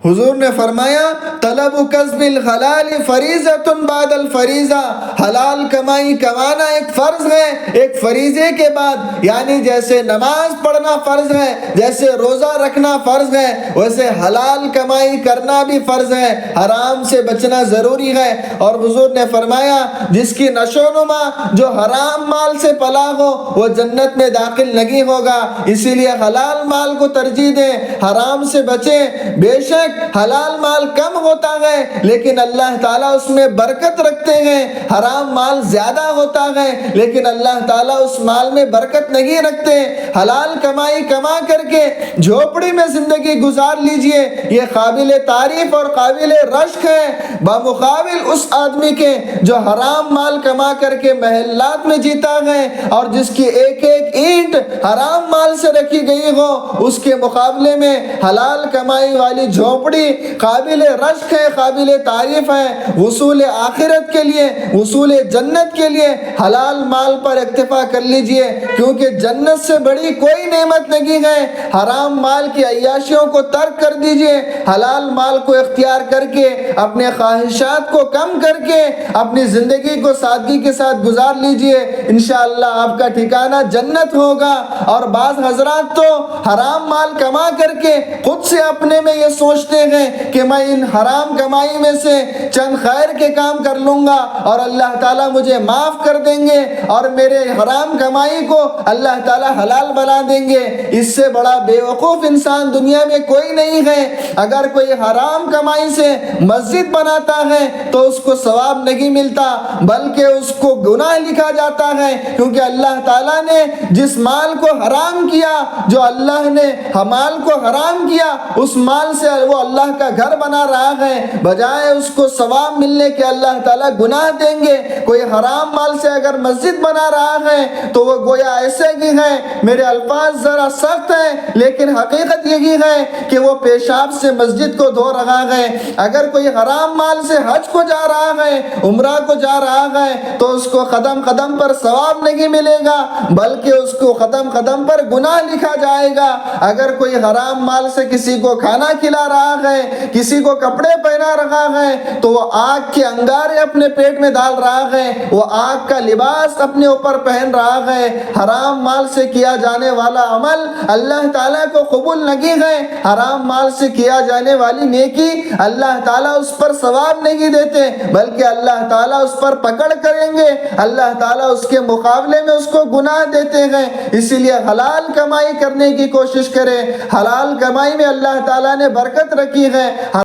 حضور نے فرمایا طلب کسب الحلال فریضۃ بعد الفریضہ، حلال کمائی کمانا ایک فرض ہے ایک فریضے کے بعد، یعنی جیسے نماز پڑھنا فرض ہے، جیسے روزہ رکھنا فرض ہے، ویسے حلال کمائی کرنا بھی فرض ہے، حرام سے بچنا ضروری ہے۔ اور حضور نے فرمایا جس کی نشو و نما جو حرام مال سے پلا ہو وہ جنت میں داخل نہیں ہوگا، اسی لیے حلال مال کو ترجیح دیں، حرام سے بچیں۔ بے شک حلال مال کم ہوتا ہے لیکن اللہ تعالیٰ اس میں برکت رکھتے ہیں، حرام مال زیادہ ہوتا ہے لیکن اللہ تعالیٰ اس مال میں برکت نہیں رکھتے۔ حلال کمائی کما کر کے جھوپڑی میں زندگی گزار لیجئے، یہ قابل تعریف اور قابل رشک ہے، بمقابل اس آدمی کے جو حرام مال کما کر کے محلات میں جیتا ہے اور جس کی ایک ایک اینٹ حرام مال سے رکھی گئی ہو، اس کے مقابلے میں حلال کمائی والی جھوپڑی قابل رشک ہے، قابل تعریف ہے۔ وصول آخرت کے لیے، وصول جنت کے لیے حلال مال پر اکتفا کر لیجئے، کیونکہ جنت سے بڑی کوئی نعمت نہیں ہے۔ حرام مال کی عیاشیوں کو ترک کر دیجئے، حلال مال کو اختیار کر کے اپنے خواہشات کو کم کر کے اپنی زندگی کو سادگی کے ساتھ گزار لیجئے، انشاءاللہ آپ کا ٹھکانہ جنت ہوگا۔ اور بعض حضرات تو حرام مال کما کر کے خود سے اپنے میں یہ سوچتے ہیں کہ میں ان حرام کمائی میں سے چند خیر کے کام کر لوں گا اور اللہ تعالیٰ مجھے معاف کر دیں گے اور میرے حرام کمائی کو اللہ تعالیٰ حلال بنا دیں گے۔ اس سے بڑا بیوقوف انسان دنیا میں کوئی نہیں ہے۔ اگر کوئی حرام کمائی سے مسجد بناتا ہے تو اس کو ثواب نہیں ملتا بلکہ اس کو گناہ لکھا جاتا ہے، کیونکہ اللہ تعالیٰ نے جس مال کو حرام کیا، جو اللہ نے مال کو حرام کیا، اس مال سے وہ اللہ کا گھر بنا رہا ہے، بجائے اس کو ثواب ملنے کے اللہ تعالیٰ گناہ دیں گے۔ کوئی حرام مال سے اگر مسجد بنا رہا ہے تو وہ گویا ایسے ہی ہے، میرے الفاظ ذرا سخت ہیں لیکن حقیقت یہی ہے کہ وہ پیشاب سے مسجد کو دھو رہا ہے۔ اگر کوئی حرام مال سے حج کو جا رہا ہے، عمرہ کو جا رہا ہے، تو اس کو قدم قدم پر ثواب نہیں ملے گا بلکہ اس کو قدم قدم پر گناہ لکھا جائے گا۔ اگر کوئی حرام مال سے کسی کو کھانا کھلا رہا ہے، کسی کو کپڑے پہنا رہا ہے، تو وہ آگ کے انگارے اپنے پیٹ میں ڈال رہا ہے، وہ آگ کا لباس اپنے اوپر پہن رہا ہے۔ حرام مال سے کیا جانے والا عمل اللہ تعالیٰ کو قبول نہیں ہے، حرام مال سے کیا جانے والی نیکی اللہ تعالیٰ اس پر ثواب نہیں دیتے بلکہ اللہ تعالیٰ اس پر پکڑ کریں گے، اللہ تعالیٰ اس کے مقابلے میں اس کو گناہ دیتے ہیں۔ اسی لیے حلال کمائی کرنے کی کوشش کریں، حلال کمائی میں اللہ تعالیٰ نے برکت رکھی ہے۔